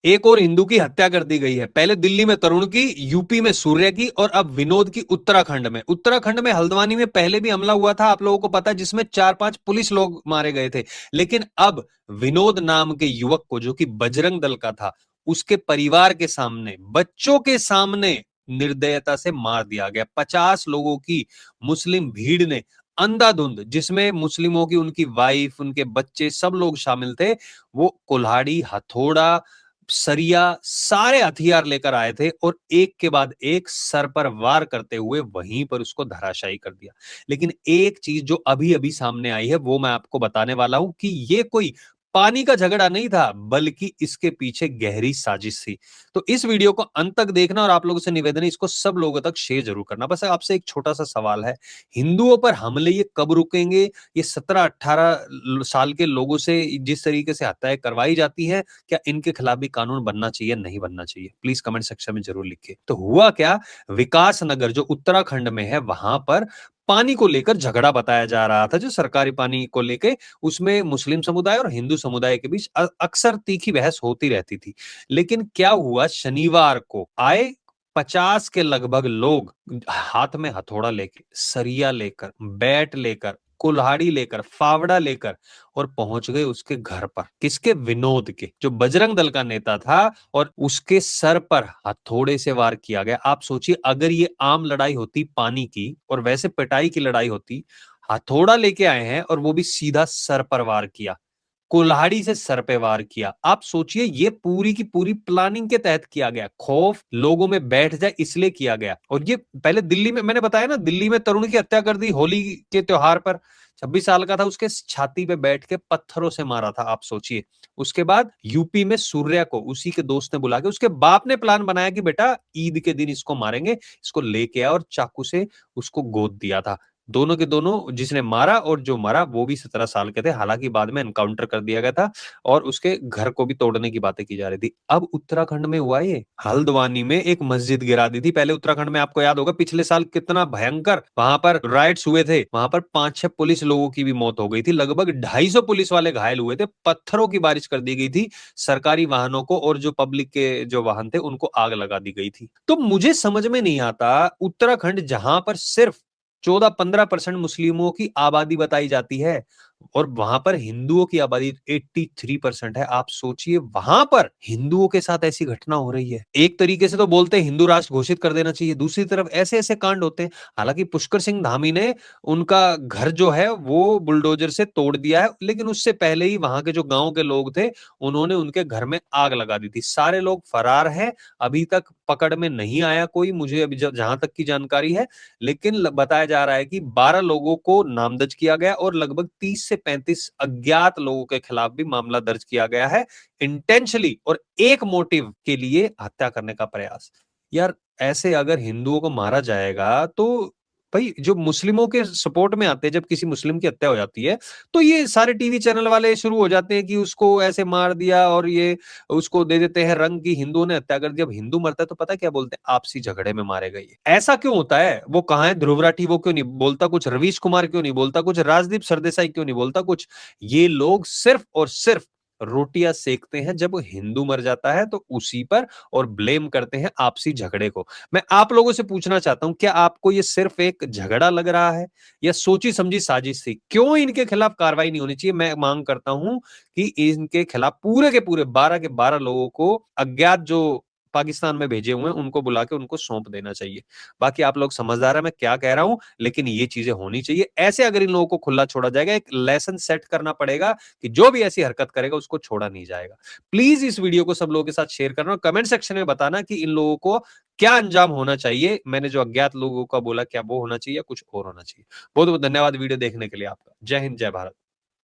एक और हिंदू की हत्या कर दी गई है। पहले दिल्ली में तरुण की, यूपी में सूर्य की, और अब विनोद की उत्तराखंड में। उत्तराखंड में हल्द्वानी में पहले भी हमला हुआ था, आप लोगों को पता है, जिसमें 4-5 पुलिस लोग मारे गए थे। लेकिन अब विनोद नाम के युवक को, जो कि बजरंग दल का था, उसके परिवार के सामने, बच्चों के सामने निर्दयता से मार दिया गया। 50 लोगों की मुस्लिम भीड़ ने अंधाधुंध, जिसमें मुस्लिमों की उनकी वाइफ, उनके बच्चे, सब लोग शामिल थे, वो कुल्हाड़ी, हथौड़ा, सरिया, सारे हथियार लेकर आए थे और एक के बाद एक सर पर वार करते हुए वहीं पर उसको धराशायी कर दिया। लेकिन एक चीज जो अभी अभी सामने आई है वो मैं आपको बताने वाला हूं कि ये कोई पानी का झगड़ा नहीं था, बल्कि इसके पीछे गहरी साजिश थी। तो इस वीडियो को अंत तक देखना और आप लोगों से निवेदन है इसको सब लोगों तक शेयर जरूर करना। बस आपसे एक छोटा सा सवाल है, हिंदुओं पर हमले ये कब रुकेंगे? ये 17-18 साल के लोगों से जिस तरीके से हत्याएं करवाई जाती है, क्या इनके खिलाफ भी कानून बनना चाहिए, नहीं बनना चाहिए? प्लीज कमेंट सेक्शन में जरूर लिखिए। तो हुआ क्या, विकास नगर जो उत्तराखंड में है, वहां पर पानी को लेकर झगड़ा बताया जा रहा था, जो सरकारी पानी को लेकर, उसमें मुस्लिम समुदाय और हिंदू समुदाय के बीच अक्सर तीखी बहस होती रहती थी। लेकिन क्या हुआ, शनिवार को आए 50 के लगभग लोग, हाथ में हथौड़ा लेके, सरिया लेकर, बैट लेकर, कुल्हाड़ी लेकर, फावड़ा लेकर, और पहुंच गए उसके घर पर। किसके? विनोद के, जो बजरंग दल का नेता था, और उसके सर पर हथौड़े से वार किया गया। आप सोचिए, अगर ये आम लड़ाई होती पानी की और वैसे पिटाई की लड़ाई होती, हथौड़ा लेके आए हैं और वो भी सीधा सर पर वार किया, कुल्हाड़ी से सर पे वार किया। आप सोचिए, ये पूरी की पूरी प्लानिंग के तहत किया गया, खौफ लोगों में बैठ जाए इसलिए किया गया। और ये पहले दिल्ली में, मैंने बताया ना, दिल्ली में तरुण की हत्या कर दी होली के त्योहार पर। 26 साल का था, उसके छाती पे बैठ के पत्थरों से मारा था, आप सोचिए। उसके बाद यूपी में सूर्या को उसी के दोस्त ने बुला के, उसके बाप ने प्लान बनाया कि बेटा ईद के दिन इसको मारेंगे, इसको लेके आया, और चाकू से उसको गोद दिया था। दोनों के दोनों, जिसने मारा और जो मरा, वो भी 17 साल के थे। हालांकि बाद में एनकाउंटर कर दिया गया था और उसके घर को भी तोड़ने की बातें की जा रही थी। अब उत्तराखंड में हुआ ये, हल्द्वानी में एक मस्जिद गिरा दी थी। पहले उत्तराखंड में आपको याद होगा पिछले साल कितना भयंकर वहां पर राइट्स हुए थे, वहां पर 5-6 पुलिस लोगों की भी मौत हो गई थी, लगभग 250 पुलिस वाले घायल हुए थे, पत्थरों की बारिश कर दी गई थी सरकारी वाहनों को, और जो पब्लिक के जो वाहन थे उनको आग लगा दी गई थी। तो मुझे समझ में नहीं आता, उत्तराखंड जहां पर सिर्फ 14-15% मुस्लिमों की आबादी बताई जाती है, और वहां पर हिंदुओं की आबादी 83% है। आप सोचिए, वहां पर हिंदुओं के साथ ऐसी घटना हो रही है। एक तरीके से तो बोलते हैं हिंदू राष्ट्र घोषित कर देना चाहिए, दूसरी तरफ ऐसे ऐसे कांड होते हैं। हालांकि पुष्कर सिंह धामी ने उनका घर जो है वो बुलडोजर से तोड़ दिया है, लेकिन उससे पहले ही वहां के जो गांव के लोग थे, उन्होंने उनके घर में आग लगा दी थी। सारे लोग फरार हैं, अभी तक पकड़ में नहीं आया कोई, मुझे अभी जहां तक की जानकारी है। लेकिन बताया जा रहा है कि 12 लोगों को नामजद किया गया और लगभग 30 से 35 अज्ञात लोगों के खिलाफ भी मामला दर्ज किया गया है, इंटेंशनली और एक मोटिव के लिए हत्या करने का प्रयास। यार, ऐसे अगर हिंदुओं को मारा जाएगा तो भाई, जो मुस्लिमों के सपोर्ट में आते हैं, जब किसी मुस्लिम की हत्या हो जाती है, तो ये सारे टीवी चैनल वाले शुरू हो जाते हैं कि उसको ऐसे मार दिया, और ये उसको दे देते हैं रंग की हिंदुओं ने हत्या कर दी। जब हिंदू मरता है तो पता क्या बोलते हैं? आपसी झगड़े में मारे गए। ऐसा क्यों होता है? वो कहाँ है ध्रुव राठी? वो क्यों नहीं बोलता कुछ? रवीश कुमार क्यों नहीं बोलता कुछ? राजदीप सरदेसाई क्यों नहीं बोलता कुछ? ये लोग सिर्फ और सिर्फ रोटियां सेकते हैं जब हिंदू मर जाता है, तो उसी पर, और ब्लेम करते हैं आपसी झगड़े को। मैं आप लोगों से पूछना चाहता हूं, क्या आपको ये सिर्फ एक झगड़ा लग रहा है, या सोची समझी साजिश थी? क्यों इनके खिलाफ कार्रवाई नहीं होनी चाहिए? मैं मांग करता हूं कि इनके खिलाफ पूरे के पूरे 12 के 12 लोगों को, अज्ञात जो पाकिस्तान में भेजे हुए हैं, उनको बुला के उनको सौंप देना चाहिए। बाकी आप लोग समझदार है मैं क्या कह रहा हूं, लेकिन ये चीजें होनी चाहिए। ऐसे अगर इन लोगों को खुला छोड़ा जाएगा, एक लेसन सेट करना पड़ेगा कि जो भी ऐसी हरकत करेगा उसको छोड़ा नहीं जाएगा। प्लीज इस वीडियो को सब लोगों के साथ शेयर करना और कमेंट सेक्शन में बताना कि इन लोगों को क्या अंजाम होना चाहिए। मैंने जो अज्ञात लोगों का बोला, क्या वो होना चाहिए या कुछ और होना चाहिए? बहुत बहुत धन्यवाद वीडियो देखने के लिए आपका। जय हिंद, जय भारत।